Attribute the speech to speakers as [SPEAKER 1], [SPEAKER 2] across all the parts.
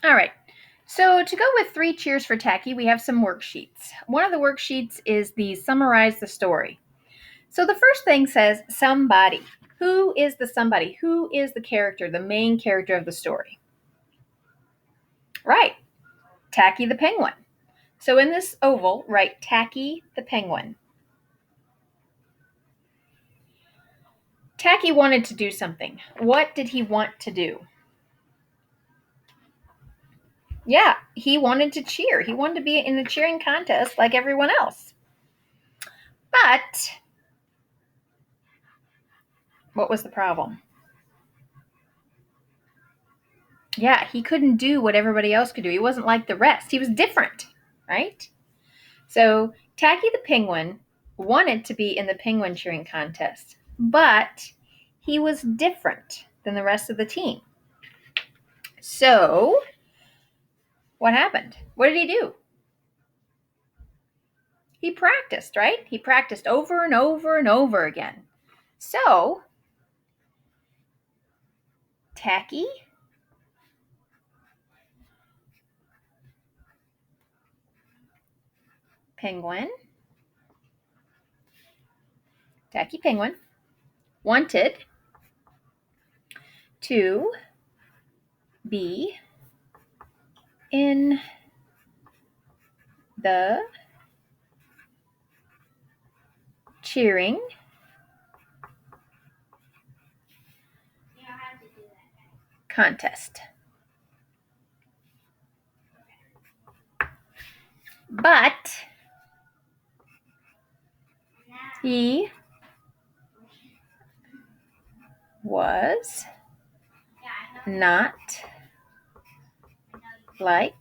[SPEAKER 1] All right. So to go with 3 cheers for Tacky, we have some worksheets. One of the worksheets is the summarize the story. So the first thing says somebody. Who is the somebody? Who is the character, the main character of the story? Right. Tacky the penguin. So in this oval, write Tacky the penguin. Tacky wanted to do something. What did he want to do? Yeah, he wanted to cheer. He wanted to be in the cheering contest like everyone else. But what was the problem? Yeah, he couldn't do what everybody else could do. He wasn't like the rest. He was different, right? So Tacky the penguin wanted to be in the penguin cheering contest, but he was different than the rest of the team. So what happened? What did he do? He practiced, right? He practiced over and over and over again. So Tacky penguin, Tacky penguin wanted to be in the cheering contest. But he was not like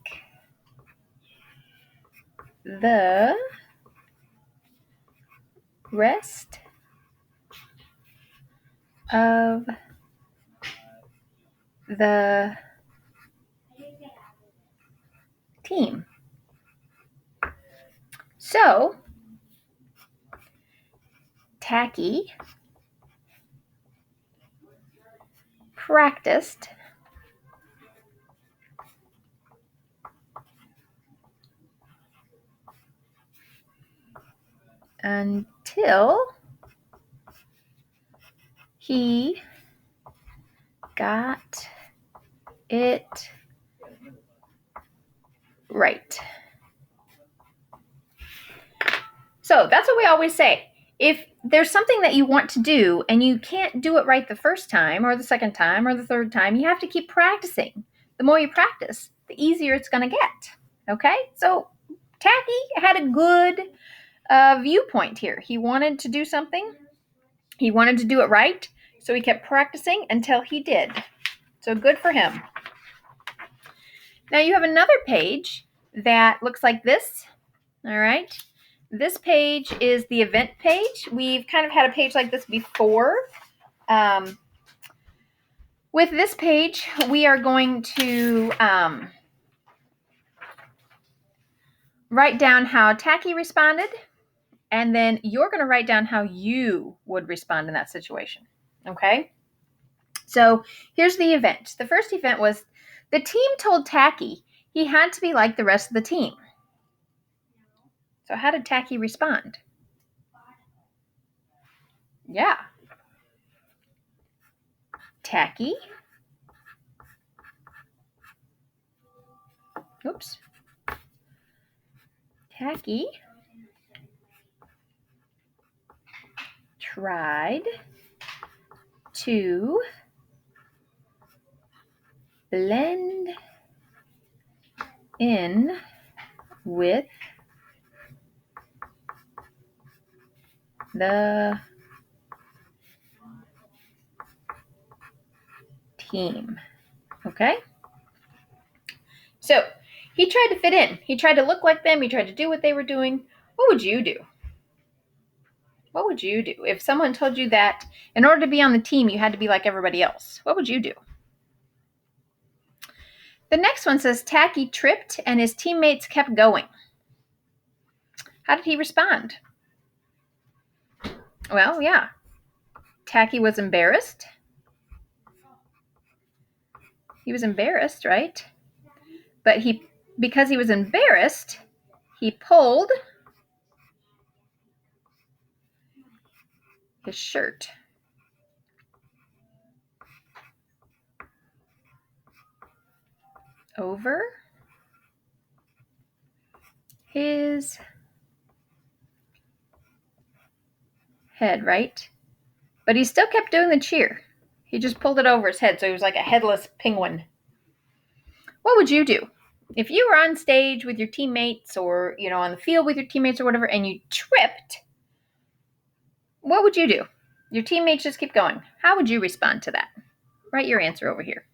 [SPEAKER 1] the rest of the team. So Tacky practiced until he got it right. So that's what we always say. If there's something that you want to do and you can't do it right the first time or the second time or the third time, you have to keep practicing. The more you practice, the easier it's going to get. Okay? So Tacky had a good viewpoint here. He wanted to do something, he wanted to do it right, so he kept practicing until he did. So good for him. Now you have another page that looks like this. All right. This page is the event page. We've kind of had a page like this before. With this page, we are going to write down how Tacky responded, and then you're going to write down how you would respond in that situation. Okay? So here's the event. The first event was the team told Tacky he had to be like the rest of the team. So how did Tacky respond? Yeah. Tacky. Oops. Tacky tried to blend in with the team. Okay? So he tried to fit in. He tried to look like them. He tried to do what they were doing. What would you do? What would you do if someone told you that in order to be on the team, you had to be like everybody else? What would you do? The next one says Tacky tripped and his teammates kept going. How did he respond? Well, yeah. Tacky was embarrassed. He was embarrassed, right? But because he was embarrassed, he pulled his shirt over his head, right? But he still kept doing the cheer. He just pulled it over his head, so he was like a headless penguin. What would you do? If you were on stage with your teammates or, on the field with your teammates or whatever, and you tripped, what would you do? Your teammates just keep going. How would you respond to that? Write your answer over here.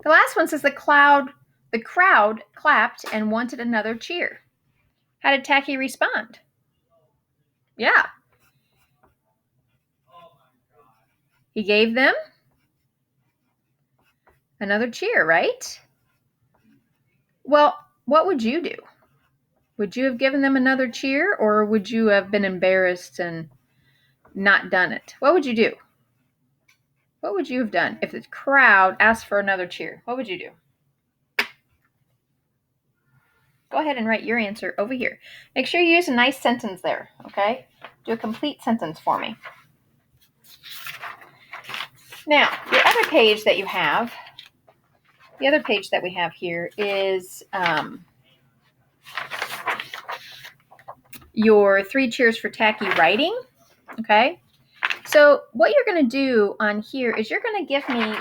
[SPEAKER 1] The last one says the crowd clapped and wanted another cheer. How did Tacky respond? Yeah. He gave them another cheer, right? Well, what would you do? Would you have given them another cheer, or would you have been embarrassed and not done it? What would you do? What would you have done if the crowd asked for another cheer? What would you do? Go ahead and write your answer over here. Make sure you use a nice sentence there, okay? Do a complete sentence for me. Now, the other page that we have here is your 3 cheers for Tacky writing, okay? So what you're going to do on here is you're going to give me,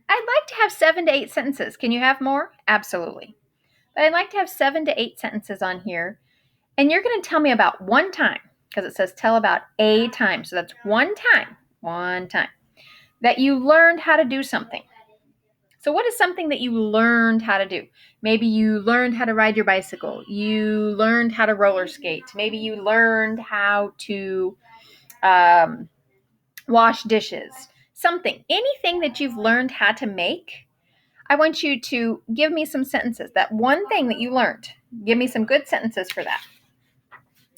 [SPEAKER 1] I'd like to have 7 to 8 sentences. Can you have more? Absolutely. But I'd like to have 7 to 8 sentences on here. And you're going to tell me about one time, because it says tell about a time. So that's one time that you learned how to do something. So what is something that you learned how to do? Maybe you learned how to ride your bicycle. You learned how to roller skate. Maybe you learned how to wash dishes. Something, anything that you've learned how to make, I want you to give me some sentences. That one thing that you learned, give me some good sentences for that.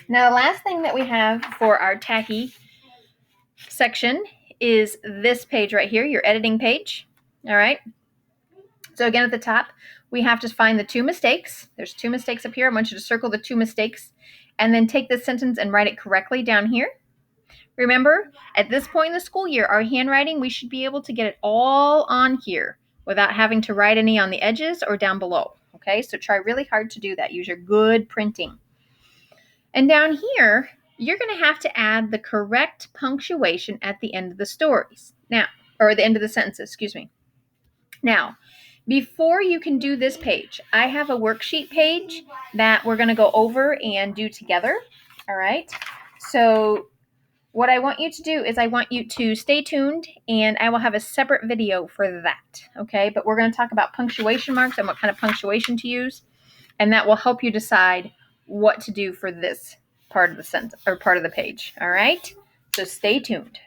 [SPEAKER 1] Now, the last thing that we have for our Tacky section is this page right here, your editing page. All right. So again, at the top, we have to find the 2 mistakes. There's 2 mistakes up here. I want you to circle the 2 mistakes and then take this sentence and write it correctly down here. Remember, at this point in the school year, our handwriting, we should be able to get it all on here without having to write any on the edges or down below. Okay, so try really hard to do that. Use your good printing. And down here, you're going to have to add the correct punctuation at the end of the stories. Now, or the end of the sentences, excuse me. Now, before you can do this page, I have a worksheet page that we're going to go over and do together. All right. So what I want you to do is I want you to stay tuned, and I will have a separate video for that. Okay. But we're going to talk about punctuation marks and what kind of punctuation to use. And that will help you decide what to do for this part of the sentence or part of the page. All right. So stay tuned.